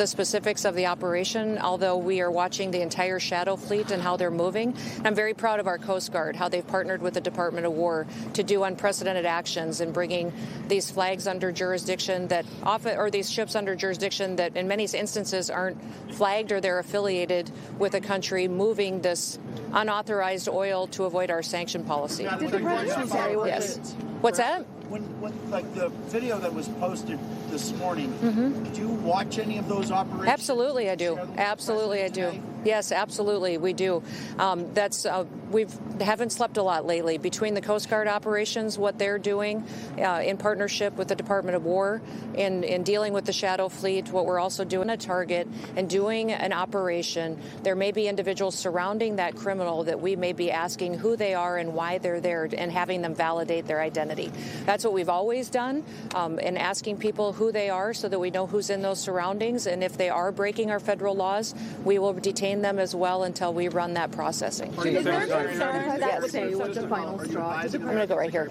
The specifics of the operation, although we are watching the entire shadow fleet and how they're moving. I'm very proud of our Coast Guard, how they've partnered with the Department of War to do unprecedented actions in bringing these flags under jurisdiction that often, or these ships under jurisdiction that in many instances aren't flagged or they're affiliated with a country moving this unauthorized oil to avoid our sanction policy. Yes. What's that? When like the video that was posted this morning, did you watch any of those operations? Absolutely, I do. Absolutely, I do. Yes, absolutely, we do. We haven't slept a lot lately between the Coast Guard operations, what they're doing in partnership with the Department of War in dealing with the shadow fleet, what we're also doing a target and doing an operation. There may be individuals surrounding that criminal that we may be asking who they are and why they're there and having them validate their identity. That's what we've always done, and asking people who they are so that we know who's in those surroundings. And if they are breaking our federal laws, we will detain them as well until we run that processing. Is there concern that would be such a final straw? I'm going to go right here.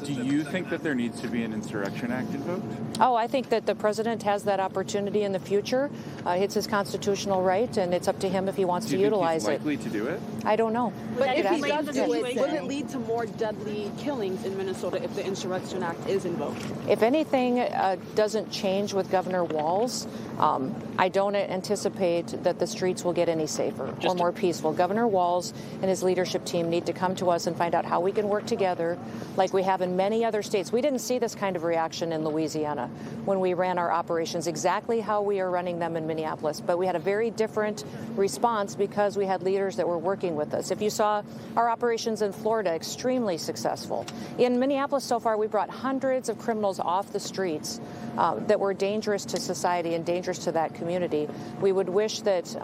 Do you think that there needs to be an Insurrection Act invoked? Oh, I think that the president has that opportunity in the future. It's his constitutional right, and it's up to him if he wants to utilize it. Do you think he's likely to do it? I don't know. But if he does do it, will it lead to more deadly killings in Minnesota if the Insurrection Act is invoked? If anything doesn't change with Governor Walz, I don't anticipate that the streets will get any safer or more peaceful. Governor Walz and his leadership team need to come to us and find out how we can work together like we have in many other states. We didn't see this kind of reaction in Louisiana when we ran our operations, exactly how we are running them in Minneapolis. But we had a very different response because we had leaders that were working with us. If you saw our operations in Florida, extremely successful. In Minneapolis so far, we brought hundreds of criminals off the streets that were dangerous to society and dangerous to that community. We would wish that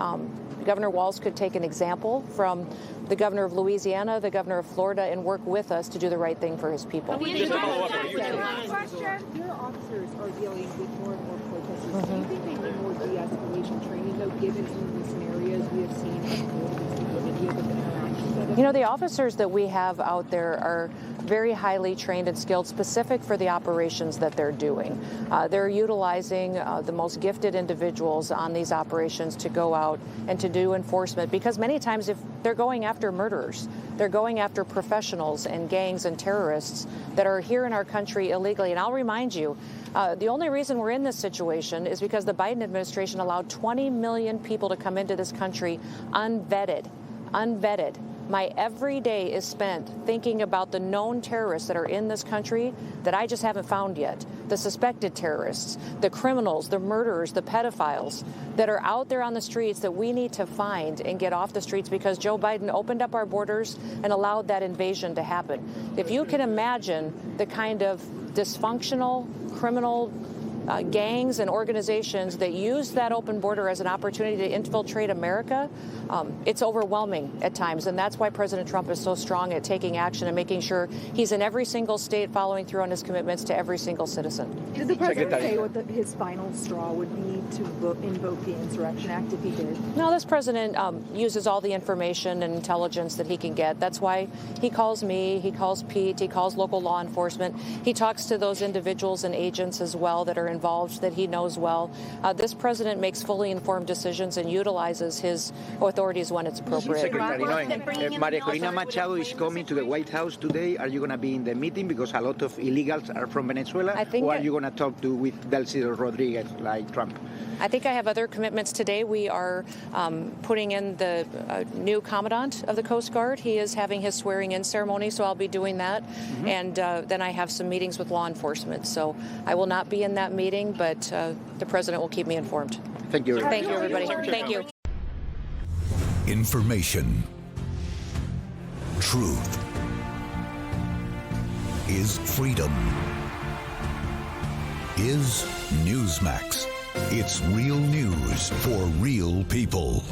Governor Walz could take an example from the governor of Louisiana, the governor of Florida, and work with us to do the right thing for his people. Your officers are dealing with more and more protesters. Do you think they need more de-escalation training, though, given some of the scenarios we have seen? You know, the officers that we have out there are very highly trained and skilled, specific for the operations that they're doing. They're utilizing the most gifted individuals on these operations to go out and to do enforcement, because many times if they're going after murderers, they're going after professionals and gangs and terrorists that are here in our country illegally. And I'll remind you, the only reason we're in this situation is because the Biden administration allowed 20 million people to come into this country unvetted. My every day is spent thinking about the known terrorists that are in this country that I just haven't found yet. The suspected terrorists, the criminals, the murderers, the pedophiles that are out there on the streets that we need to find and get off the streets because Joe Biden opened up our borders and allowed that invasion to happen. If you can imagine the kind of dysfunctional criminal gangs and organizations that use that open border as an opportunity to infiltrate America, it's overwhelming at times. And that's why President Trump is so strong at taking action and making sure he's in every single state following through on his commitments to every single citizen. Did the president say what his final straw would be to invoke the Insurrection Act if he did? No, this president uses all the information and intelligence that he can get. That's why he calls me, he calls Pete, he calls local law enforcement. He talks to those individuals and agents as well that are involved that he knows well. This president makes fully informed decisions and utilizes his authorities when it's appropriate. Secretary Noem, Maria Corina Machado is coming to the White House today. Are you going to be in the meeting because a lot of illegals are from Venezuela? Or are you going to talk with Delcy Rodriguez like Trump? I think I have other commitments today. We are putting in the new commandant of the Coast Guard. He is having his swearing-in ceremony, so I'll be doing that. And then I have some meetings with law enforcement. So I will not be in that meeting, but the president will keep me informed. Thank you. Thank you, everybody. Thank you. Information. Truth is freedom. Is Newsmax. It's real news for real people.